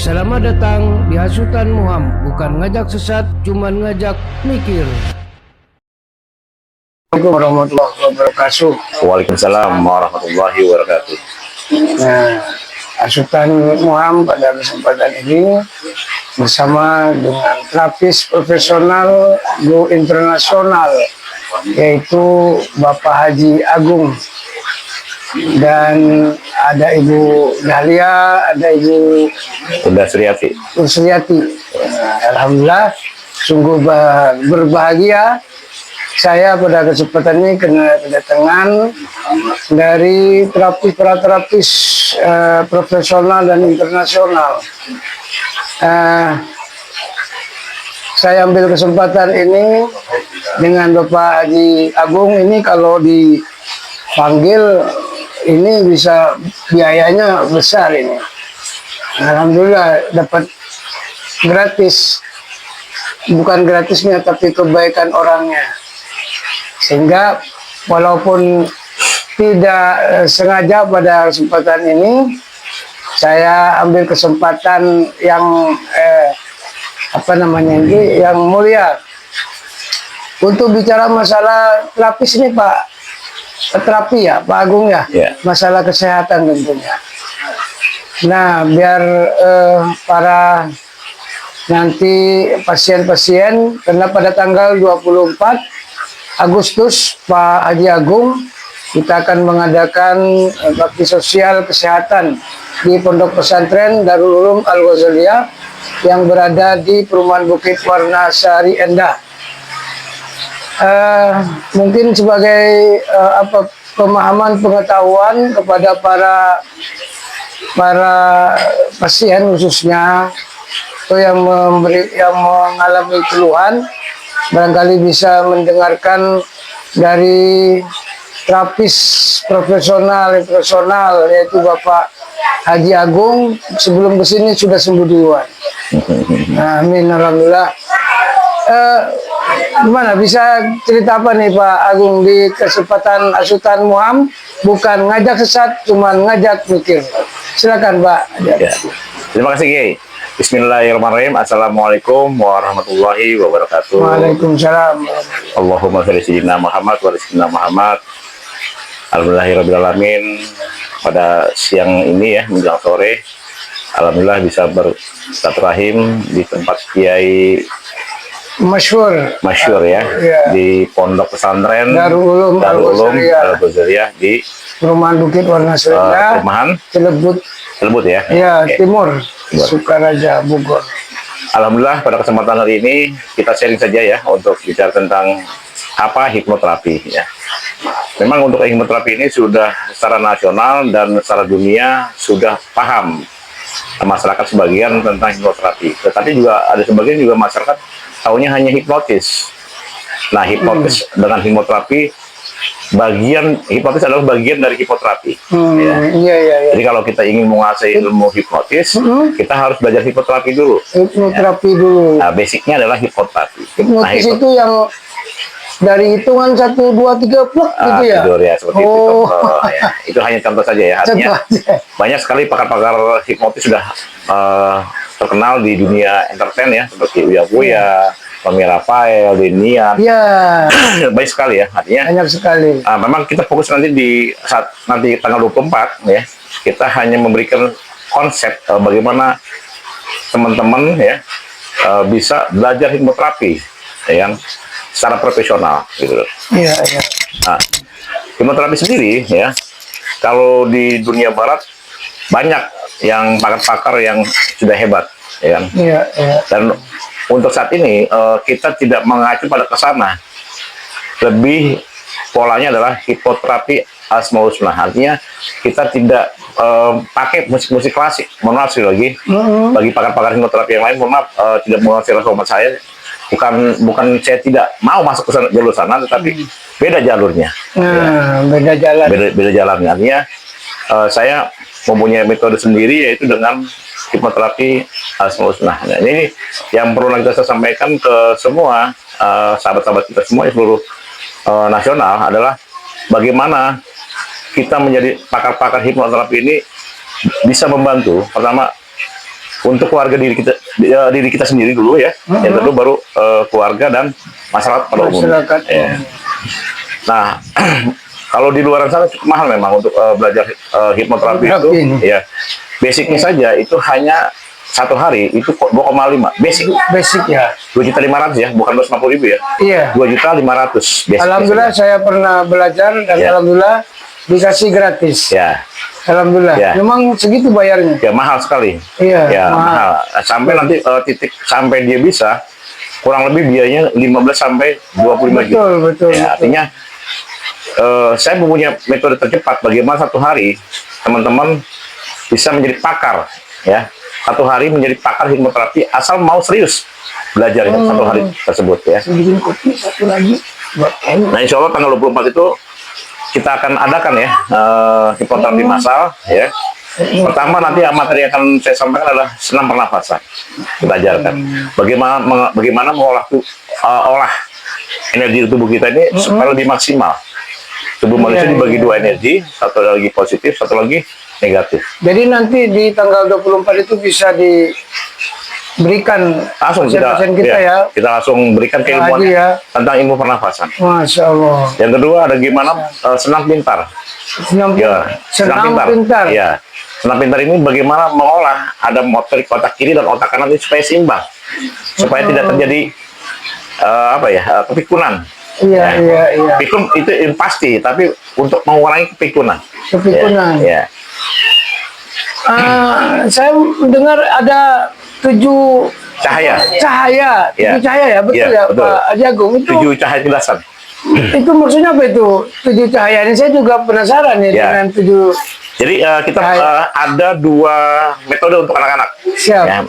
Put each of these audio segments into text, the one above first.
Selamat datang di Hasutan Muham, bukan ngajak sesat, cuman ngajak mikir. Assalamualaikum warahmatullahi wabarakatuh. Waalaikumsalam warahmatullahi wabarakatuh. Nah, Hasutan Muham pada kesempatan ini bersama dengan terapis profesional go internasional, yaitu Bapak Haji Agung, dan ada Ibu Dahlia, ada Ibu Bunda Suryati. Suryati. Alhamdulillah, sungguh berbahagia saya pada kesempatan ini kena kedatangan dari para terapis profesional dan internasional. Saya ambil kesempatan ini dengan Bapak Haji Agung ini, kalau dipanggil ini bisa biayanya besar ini. Alhamdulillah dapat gratis, bukan gratisnya tapi kebaikan orangnya, sehingga walaupun tidak sengaja pada kesempatan ini saya ambil kesempatan yang yang mulia untuk bicara masalah terapis ini, Pak. Terapi ya, Pak Agung ya, masalah kesehatan tentunya. Nah, biar para nanti pasien-pasien, karena pada tanggal 24 Agustus Pak Haji Agung kita akan mengadakan bakti sosial kesehatan di Pondok Pesantren Darul Ulum Al-Ghazaliyah yang berada di Perumahan Bukit Warnasari Endah. Mungkin sebagai pemahaman pengetahuan kepada para pasien khususnya, atau yang mengalami keluhan, barangkali bisa mendengarkan dari terapis profesional internasional, yaitu Bapak Haji Agung. Sebelum kesini sudah sembuh duluan. Amin, alhamdulillah. Gimana, bisa cerita apa nih Pak Agung di kesempatan Hasutan Muham, bukan ngajak sesat, cuman ngajak mikir. Silakan Pak. Ya. Terima kasih Kiai. Bismillahirrahmanirrahim. Assalamualaikum warahmatullahi wabarakatuh. Waalaikumsalam. Allahumma sholli sayyidina Muhammad wa sayyidina Muhammad. Alhamdulillahirrahmanirrahim. Pada siang ini ya, menjelang sore, alhamdulillah bisa bersilaturahim di tempat Kiai masyhur ya, di Pondok Pesantren Darul Ulum Al-Ghazaliyah di Perumahan Bukit Warnasari Endah, perumahan Cilebut ya. Ya, Timur, Sukaraja, Bogor. Alhamdulillah pada kesempatan hari ini kita sharing saja ya untuk bicara tentang apa hipnoterapi ya. Memang untuk hipnoterapi ini sudah secara nasional dan secara dunia sudah paham masyarakat sebagian tentang hipnoterapi. Tetapi juga ada sebagian juga masyarakat tahunya hanya hipnotis. Nah, hipnotis dengan hipnoterapi, hipnotis adalah bagian dari hipnoterapi. Iya. Jadi kalau kita ingin menguasai ilmu hipnotis, kita harus belajar hipnoterapi dulu. Hipnoterapi dulu. Nah, basicnya adalah hipnoterapi. Hipnotis itu yang dari hitungan 1, 2, 3 pluk gitu ya? Tidur ya, seperti itu. Ya. Itu hanya contoh saja ya. Artinya banyak sekali pakar-pakar hipnotis sudah terkenal di dunia entertain ya, seperti Uya Buya, Tommy Rafael, Denian. Iya. Baik sekali ya, artinya. Banyak sekali. Memang kita fokus nanti di saat nanti tanggal 24 ya, kita hanya memberikan konsep bagaimana teman-teman ya bisa belajar hipnoterapi ya kan, secara profesional gitu. Iya. Nah, hipnoterapi sendiri ya, kalau di dunia barat banyak yang pakar-pakar yang sudah hebat ya kan. Iya. Dan untuk saat ini kita tidak mengacu pada kesana, lebih polanya adalah hipnoterapi asmaul husna. Artinya kita tidak pakai musik-musik klasik. Mohon maaf sekali lagi bagi pakar-pakar hipnoterapi yang lain, mohon maaf tidak mengerti format saya. Bukan saya tidak mau masuk ke jalur sana, tetapi beda jalurnya. Beda jalan. Beda jalannya. Artinya saya mempunyai metode sendiri, yaitu dengan hipnoterapi asmaul husna. Nah, ini yang perlu kita sampaikan ke semua sahabat-sahabat kita semua di seluruh nasional adalah bagaimana kita menjadi pakar-pakar hipnoterapi ini bisa membantu. Pertama, untuk keluarga diri kita sendiri dulu ya. Yang kedua baru keluarga dan masyarakat pada umumnya. Ya. Nah, kalau di luar sana cukup mahal memang untuk belajar hipnoterapi itu. Ya, basicnya saja itu hanya satu hari itu 2,5 basic ya. 2.500.000 ya, bukan 250.000 ya. Iya. 2.500.000. Alhamdulillah saya pernah belajar dan alhamdulillah dikasih gratis. Ya. Alhamdulillah. Ya. Memang segitu bayarnya. Ya mahal sekali. Iya. Ya mahal. Sampai nanti titik sampai dia bisa kurang lebih biayanya 15 sampai 25 juta. Betul. Ya, artinya saya mempunyai metode tercepat bagaimana satu hari teman-teman bisa menjadi pakar ya. Satu hari menjadi pakar hipnoterapi asal mau serius belajarnya satu hari tersebut ya. Bikin kopi satu lagi. Nah, insya Allah tanggal 24 itu kita akan adakan ya hipnoterapi massal ya. Pertama nanti materi yang akan saya sampaikan adalah senam pernafasan. Kita ajarkan bagaimana olah energi tubuh kita ini supaya lebih maksimal. Tubuh manusia dibagi dua energi, satu lagi positif, satu lagi negatif. Jadi nanti di tanggal 24 itu bisa diberikan langsung pasien kita ya. Kita langsung berikan keilmuan tentang ilmu pernafasan. Masya Allah. Yang kedua ada gimana senam pintar. Senam pintar. Ya. Senam pintar ini bagaimana mengolah ada motorik otak kiri dan otak kanan ini supaya seimbang, supaya tidak terjadi kepikunan. Iya. Pikun itu pasti, tapi untuk mengurangi kepikunan. Ya. Saya mendengar ada 7 cahaya. 7 cahaya ya, betul ya betul. Pak Jagung. Itu 7 cahaya jelasan. Itu maksudnya apa itu? 7 cahaya ini saya juga penasaran ya dengan 7. Jadi kita ada 2 metode untuk anak-anak. Siap. Ya,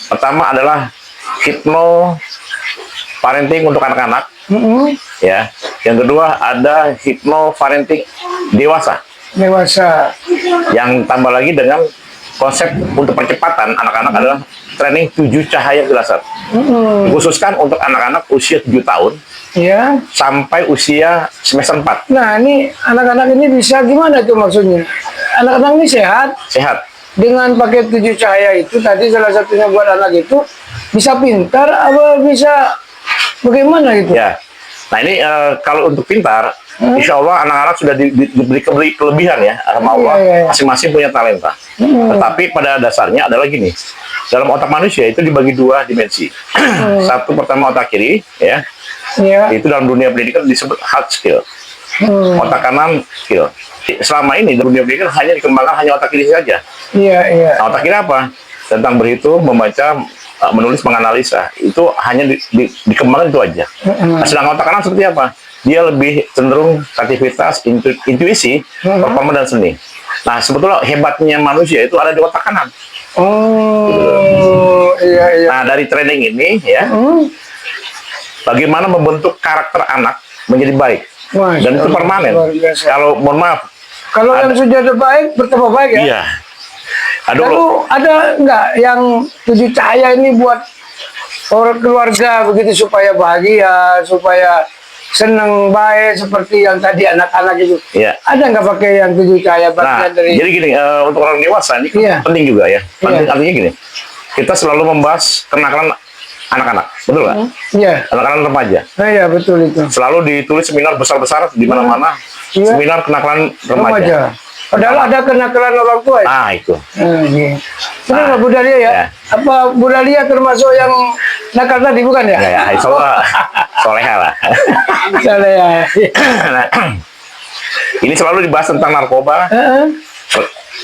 pertama adalah hypnoparenting untuk anak-anak. Ya. Yang kedua ada hypnoparenting dewasa. Yang tambah lagi dengan konsep untuk percepatan anak-anak adalah training 7 cahaya jelasan. Khususkan untuk anak-anak usia 7 tahun ya sampai usia semester 4. Nah, ini anak-anak ini bisa gimana tuh maksudnya? Anak-anak ini sehat dengan pakai 7 cahaya itu tadi salah satunya buat anak itu bisa pintar apa bisa bagaimana gitu? Ya. Nah, ini kalau untuk pintar insya Allah anak-anak sudah diberi kelebihan ya sama Allah. Masing-masing punya talenta. Tetapi pada dasarnya adalah gini, dalam otak manusia itu dibagi 2 dimensi. Satu pertama otak kiri ya. Itu dalam dunia pendidikan disebut hard skill. Otak kanan skill. Selama ini dalam dunia pendidikan hanya dikembangkan hanya otak kiri saja. Nah, otak kiri apa? Tentang berhitung, membaca, menulis, menganalisa. Itu hanya dikembangkan itu aja. Nah, sedangkan otak kanan seperti apa? Dia lebih cenderung kreativitas, intuisi, performa dan seni. Nah, sebetulnya hebatnya manusia itu ada di otak kanan. Nah, dari training ini ya, bagaimana membentuk karakter anak menjadi baik. Dan itu permanen. Kalau mohon maaf, kalau yang sudah baik bertambah baik ya. Iya. Lalu ada enggak yang 7 cahaya ini buat orang keluarga begitu supaya bahagia, supaya senang baik seperti yang tadi anak-anak itu. Iya. Ada nggak pakai yang 7 cahaya bagian dari? Jadi gini, untuk orang dewasa ini penting juga ya. Penting artinya gini, kita selalu membahas kenakalan anak-anak, betul nggak? Iya. Kenakalan remaja. Iya betul itu. Selalu ditulis seminar besar-besar di mana-mana. Seminar kenakalan remaja. Padahal ada kenakalan orang tua ya? Itu. Kenapa Bu Dahlia ya? Apa Bu Dahlia termasuk yang nakal tadi bukan ya? Ya, insya Allah soleha lah. Soleha. Ini selalu dibahas tentang narkoba,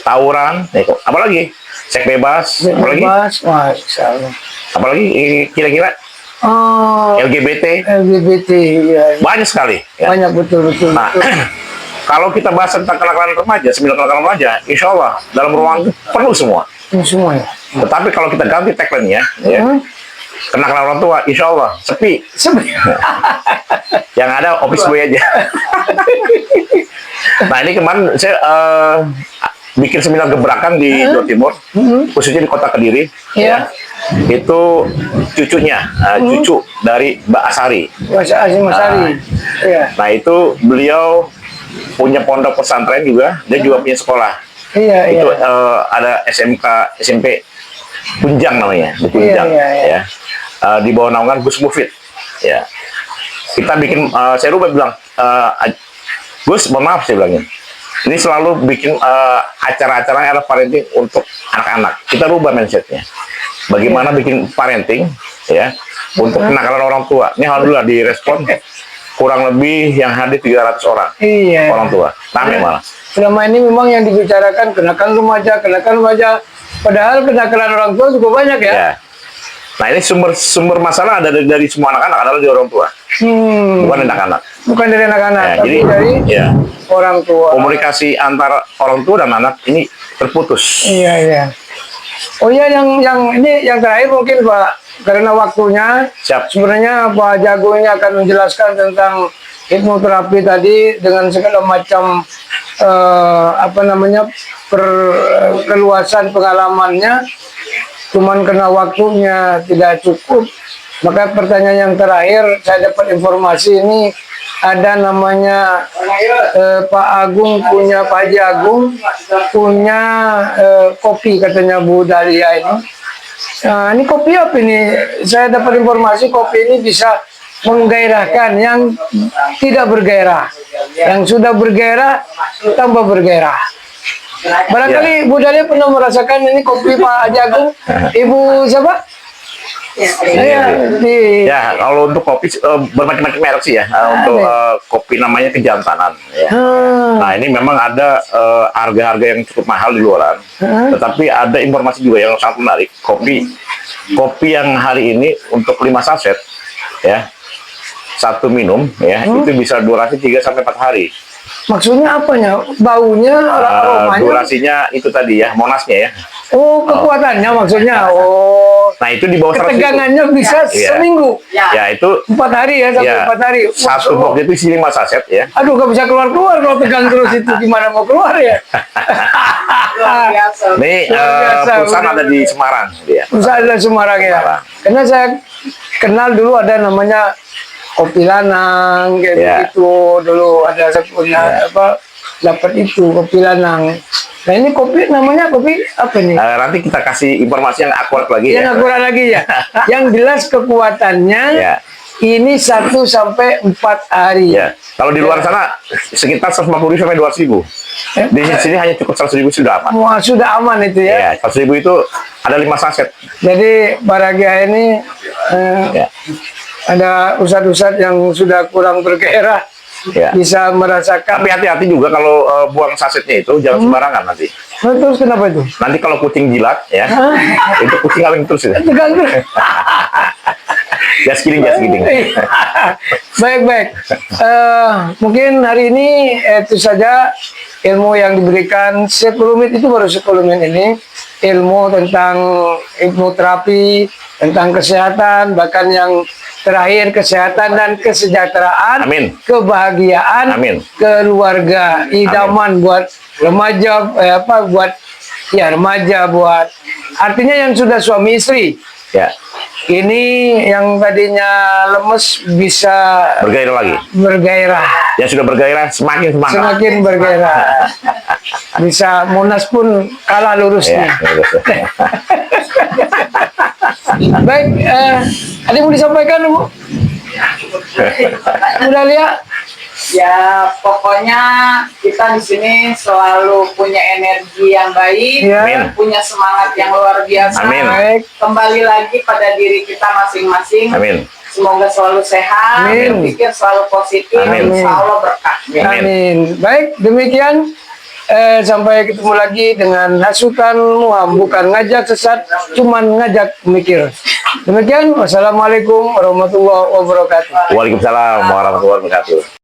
tawuran, apalagi seks bebas, apalagi kira-kira LGBT, ya. banyak sekali. Ya. Banyak betul. Nah, kalau kita bahas tentang kenakalan remaja, seminar kenakalan remaja, insya Allah dalam ruang penuh semua. Semua ya. Tetapi kalau kita ganti tagline-nya, kenakalan orang tua, insya Allah sepi. Yang ada office boy aja. Nah, ini kemarin saya bikin seminar gebrakan di Jawa Timur, khususnya di kota Kediri. Ya. Itu cucunya, cucu dari Mbak Asari. Nah, itu beliau punya pondok pesantren juga, dia juga punya sekolah. Itu ada SMK, SMP Kunjang namanya, di Kunjang, Iya, iya. ya. Di bawah naungan Gus Mufid, ya. Kita bikin, saya rubah bilang, Gus, mohon maaf saya bilangnya. Ini selalu bikin acara-acara era parenting untuk anak-anak. Kita rubah mindsetnya. Bagaimana bikin parenting, ya, untuk kenakalan orang tua. Ini alhamdulillah direspon kurang lebih yang hadir 300 orang. Iya. Orang tua. Rame malah. Selama ini memang yang dibicarakan kenakalan remaja. Padahal kenakalan orang tua juga banyak ya. Ya. Nah ini sumber masalah ada dari semua anak-anak adalah di orang tua, bukan anak-anak. Bukan dari anak-anak, Ya, tapi jadi dari ya, orang tua. komunikasi antara orang tua dan anak ini terputus. Iya, iya. Oh iya, yang ini yang terakhir mungkin Pak, karena waktunya. Siap. Sebenarnya Pak Jago ini akan menjelaskan tentang hipnoterapi tadi dengan segala macam keluasan pengalamannya. Cuman karena waktunya tidak cukup, maka pertanyaan yang terakhir saya dapat informasi ini ada namanya Pak Haji Agung punya kopi katanya Bu Dahlia ini. Nah, ini kopi apa ini? Saya dapat informasi kopi ini bisa menggairahkan yang tidak bergairah. Yang sudah bergairah tambah bergairah. Barangkali Bu Dahlia pernah merasakan ini kopi Pak Haji Agung. Ibu siapa? Ya, kalau untuk kopi bermacam-macam merek sih ya. Untuk kopi namanya Kejantanan. Ya. Nah ini memang ada harga-harga yang cukup mahal di luaran. Tetapi ada informasi juga yang sangat menarik. Kopi yang hari ini untuk 5 saset, ya, 1 minum, ya, itu bisa durasi 3 sampai 4 hari. Maksudnya apanya? Baunya, aromanya? Durasinya itu tadi ya, monasnya ya. Oh, kekuatannya maksudnya. Oh. Nah itu di bawah 100 ketegangannya bisa Iya. seminggu. Ya itu 4 hari ya, sampai 4 hari. satu box itu isi 5 saset ya. Aduh, gak bisa keluar-keluar kalau tegang terus itu. Gimana mau keluar ya? Ini Luar biasa, perusahaan udah. ada di Semarang dia. Usaha ada Semarang ya. Semarang. Karena saya kenal dulu ada namanya Kopi Lanang kayak Ya. begitu dulu, ada saya punya dapat itu Kopi Lanang. Nah ini kopi namanya kopi apa nih? Nanti kita kasih informasi yang akurat lagi Yang ya. akurat lagi ya. Yang jelas kekuatannya Ya. ini 1 sampai 4 hari. Ya. Kalau di luar sana sekitar 150.000 sampai 200.000. Di sini hanya cukup 100.000 sudah aman. Wah, sudah aman itu ya. Ya, 100.000 itu ada 5 saset. Jadi Baragia ini Ya. ada ustadz-ustadz yang sudah kurang bergairah Ya. bisa merasakan. Tapi hati-hati juga kalau buang sasetnya itu jangan sembarangan nanti. Nah, terus kenapa itu? Nanti kalau kucing jilat ya, itu kucing ngaling terus ya. Tegang terus. Just kidding, just kidding. Baik-baik. Mungkin hari ini itu saja ilmu yang diberikan. 10 menit itu baru 10 menit ini. Ilmu tentang hipnoterapi, tentang kesehatan, bahkan yang terakhir kesehatan dan kesejahteraan, Amin. kebahagiaan, Amin. keluarga, idaman buat remaja, remaja buat artinya yang sudah suami istri. Ya, Ini yang tadinya lemes bisa bergairah lagi. bergairah, Yang sudah bergairah semakin semangat. semakin bergairah. Bisa Monas pun kalah Ya, lurusnya. gitu. Baik, ada yang mau disampaikan Bu? Bu Dahlia? Ya, pokoknya kita di sini selalu punya energi yang baik, Ya. Amin. punya semangat yang luar biasa. Amin. Baik. Kembali lagi pada diri kita masing-masing. Amin. Semoga selalu sehat, Amin. berpikir selalu positif, Amin. insya Allah berkah. Amin. Baik, demikian. Sampai ketemu lagi dengan hasutan muam, bukan ngajak sesat, cuman ngajak mikir. Demikian, wassalamualaikum warahmatullahi wabarakatuh. Waalaikumsalam warahmatullahi wabarakatuh.